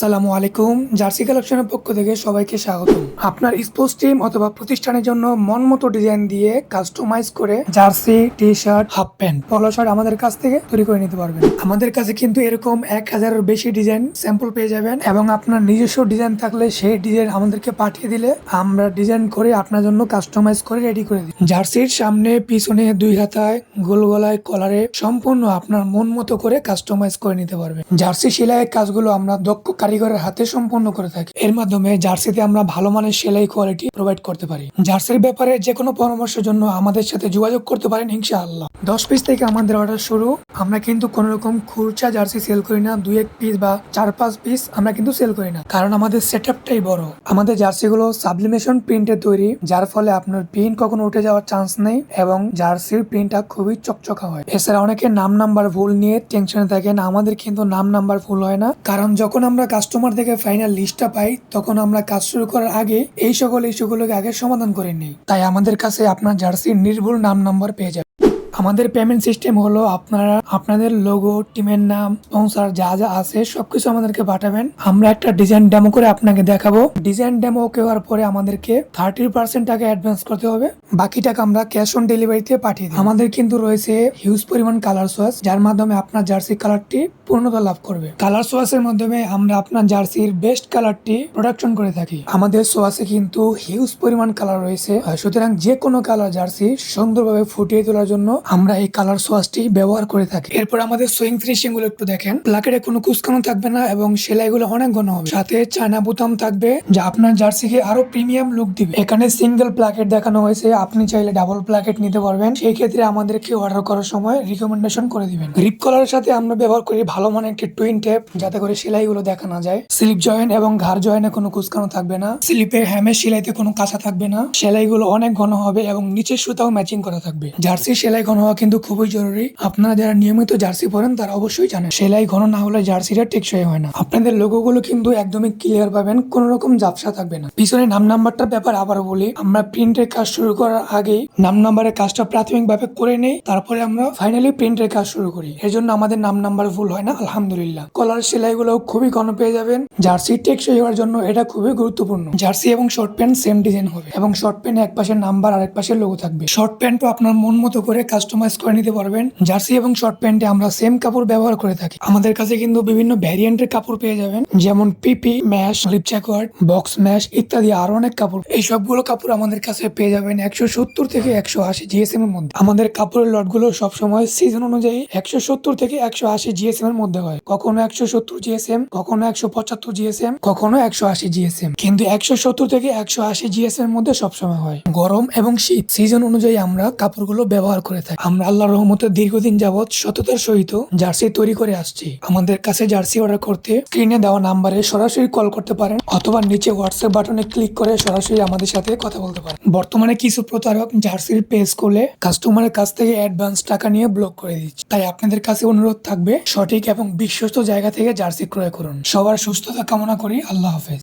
আসসালামু আলাইকুম। জার্সি কালেকশনের পক্ষ থেকে সবাইকে স্বাগতম। আপনার স্পোর্টস টিম অথবা প্রতিষ্ঠানের জন্য মন মতো ডিজাইন দিয়ে কাস্টমাইজ করে jersey, T shirt, half pant, পলো শার্ট আমাদের কাছ থেকে তৈরি করে নিতে পারবেন। আমাদের কাছে কিন্তু এরকম 1000-এর বেশি ডিজাইন স্যাম্পল পেয়ে যাবেন এবং আপনার নিজস্ব ডিজাইন থাকলে সেই ডিজাইন আমাদেরকে পাঠিয়ে দিলে আমরা ডিজাইন করে আপনার জন্য কাস্টমাইজ করে রেডি করে দিই। জার্সির সামনে, পিছনে, দুই হাতায়, গোল গলায়, কলারে সম্পূর্ণ আপনার মন মতো করে কাস্টমাইজ করে নিতে পারবেন। জার্সি সেলাইয়ের কাজগুলো আমরা দক্ষ কারিগরের হাতে সম্পন্ন করে থাকি। এর মাধ্যমে জার্সিতে আমরা ভালো মানের সেলাই কোয়ালিটি প্রোভাইড করতে পারি। জার্সির ব্যাপারে যে কোনো পরামর্শের জন্য আমাদের সাথে যোগাযোগ করতে পারেন ইনশাআল্লাহ। 10 পিস থেকে আমাদের অর্ডার শুরু। আমরা কিন্তু কোন রকম খুচরা জার্সি সেল করি না। 2-1 পিস বা 4-5 পিস আমরা কিন্তু সেল করি না, কারণ আমাদের সেটআপটাই বড়। আমাদের জার্সিগুলো সাবলিমেশন প্রিন্টে তৈরি, যার ফলে আপনার প্রিন্ট কখনো উঠে যাওয়ার চান্স নেই এবং জার্সির প্রিন্টটা খুবই চকচকা হয়। এছাড়া অনেকে নাম নাম্বার ভুল নিয়ে টেনশনে থাকেন। আমাদের কিন্তু নাম নাম্বার ভুল হয় না, কারণ যখন আমরা কাস্টমার থেকে ফাইনাল লিস্টটা পাই তখন আমরা কাজ শুরু করার আগে এই সকল ইস্যুগুলোকে আগে সমাধান করে নিই। তাই আমাদের কাছে আপনার জার্সির নির্ভুল নাম নাম্বার পেয়ে যাবে। আমাদের পেমেন্ট সিস্টেম হলো আপনারা আপনাদের লোগো, টিমের নাম, স্পন্সর যা যা আছে সবকিছু আমাদেরকে পাঠাবেন। আমরা একটা ডিজাইন ডেমো করে আপনাকে দেখাবো। ডিজাইন ডেমো ওকে হওয়ার পরে আমাদেরকে 30% টাকা অ্যাডভান্স করতে হবে। বাকি টাকা আমরা ক্যাশ অন ডেলিভারিতে পাঠিয়ে দিই। আমাদের কিন্তু রয়েছে হিউজ পরিমাণ কালার সোয়াচ, যার মাধ্যমে আপনার জার্সি কালারটি পূর্ণতা লাভ করবে। কালার সোয়াচের মাধ্যমে আমরা আপনার জার্সির বেস্ট কালারটি প্রোডাকশন করে থাকি। আমাদের সোয়াচে কিন্তু হিউজ পরিমাণ কালার রয়েছে, সুতরাং যে কোনো কালার জার্সি সুন্দরভাবে ফুটিয়ে তোলার জন্য আমরা এই কালার সোয়াচটি ব্যবহার করে থাকি। এরপর আমাদের সুইং ফিনিশিং গুলো একটু দেখেন। প্লাকেটে কোনো কুচকানো থাকবে না এবং সেলাইগুলো অনেক ঘন হবে। সাথে চায়না বোতাম থাকবে যা আপনার জার্সিকে আরো প্রিমিয়াম লুক দিবে। এখানে সিঙ্গেল প্লাকেট দেখানো হয়েছে, আপনি চাইলে ডাবল প্লাকেট নিতে পারবেন। সেই ক্ষেত্রে আমাদেরকে অর্ডার করার সময় রিকমেন্ডেশন করে দিবেন। রিপ কলারের সাথে আমরা ব্যবহার করি ভালো মানের একটি টুইন টেপ, যাতে করে সেলাইগুলো দেখা না যায়। স্লিপ জয়েন্ট এবং ঘাড় জয়েন্টে কোনো কুচকানো থাকবে না। স্লিপের হ্যামের সেলাইতে কোনো কাঁচা থাকবে না। সেলাইগুলো অনেক ঘন হবে এবং নিচের সুতাও ম্যাচিং করা থাকবে। জার্সি সেলাই ঘন হওয়া কিন্তু খুবই জরুরি। আপনারা যারা নিয়মিত জার্সি পরেন তারা অবশ্যই জানেন সেলাই ঘন না হলে জার্সিটা টেকসই হয় না। আপনাদের লোগোগুলো কিন্তু একদমই ক্লিয়ার পাবেন, কোন রকম ঝাপসা থাকবে না। পিছনে নাম নাম্বারটার ব্যাপার আবার বলি, আমরা প্রিন্টের কাজ শুরু করার আগে নাম নাম্বারের কাজটা প্রাথমিকভাবে করে নেই, তারপরে আমরা ফাইনালি প্রিন্টের কাজ শুরু করি। এর জন্য আমাদের নাম নাম্বার ভুল হয় না, আলহামদুলিল্লাহ। কলার সেলাইগুলো খুবই ঘন পেয়ে যাবেন। জার্সি টেকসই হওয়ার জন্য এটা খুবই গুরুত্বপূর্ণ। জার্সি এবং শর্ট প্যান্ট সেম ডিজাইন হবে এবং শর্ট প্যান্ট এক পাশের নাম্বার আর এক পাশের লোগো থাকবে। শর্ট প্যান্টও আপনার মন মতো করে কাস্টমাইজ করে নিতে পারবেন। জার্সি এবং শর্ট প্যান্টে আমরা সেম কাপড় ব্যবহার করে থাকি। আমাদের কাছে কিন্তু বিভিন্ন ভ্যারিয়েন্টের কাপড় পেয়ে যাবেন, যেমন পিপি, ম্যাশ, লিপ জ্যাকওয়ার্ড, বক্স ম্যাশ ইত্যাদি আরো অনেক কাপড়। এই সবগুলো কাপড় আমাদের কাছে পেয়ে যাবেন 170 থেকে 180 জিএসএম এর মধ্যে। আমাদের কাপড়ের লটগুলো সবসময় সিজন অনুযায়ী 170 থেকে 180 জিএসএম এর মধ্যে হয়। কখনো 170 জিএসএম, কখনো 175 জিএসএম, কখনো 180 জিএসএম, কিন্তু 170 থেকে 180 জিএসএম এর মধ্যে সবসময় হয়। গরম এবং শীত সিজন অনুযায়ী আমরা কাপড়গুলো ব্যবহার করে থাকি। আমরা আল্লাহর রহমতে দীর্ঘদিন যাবৎ সততার সহিত জার্সি তৈরি করে আসছি। আমাদের কাছে জার্সি অর্ডার করতে স্ক্রিনে দেওয়া নাম্বারে সরাসরি কল করতে পারেন অথবা নিচে হোয়াটসঅ্যাপ বাটনে ক্লিক করে সরাসরি আমাদের সাথে কথা বলতে পারেন। বর্তমানে কিছু প্রতারক জার্সির পেজ খুলে কাস্টমারের কাছ থেকে অ্যাডভান্স টাকা নিয়ে ব্লক করে দিচ্ছে। তাই আপনাদের কাছে অনুরোধ থাকবে সঠিক এবং বিশ্বস্ত জায়গা থেকে জার্সি ক্রয় করুন। সবার সুস্থতা কামনা করি। আল্লাহ হাফেজ।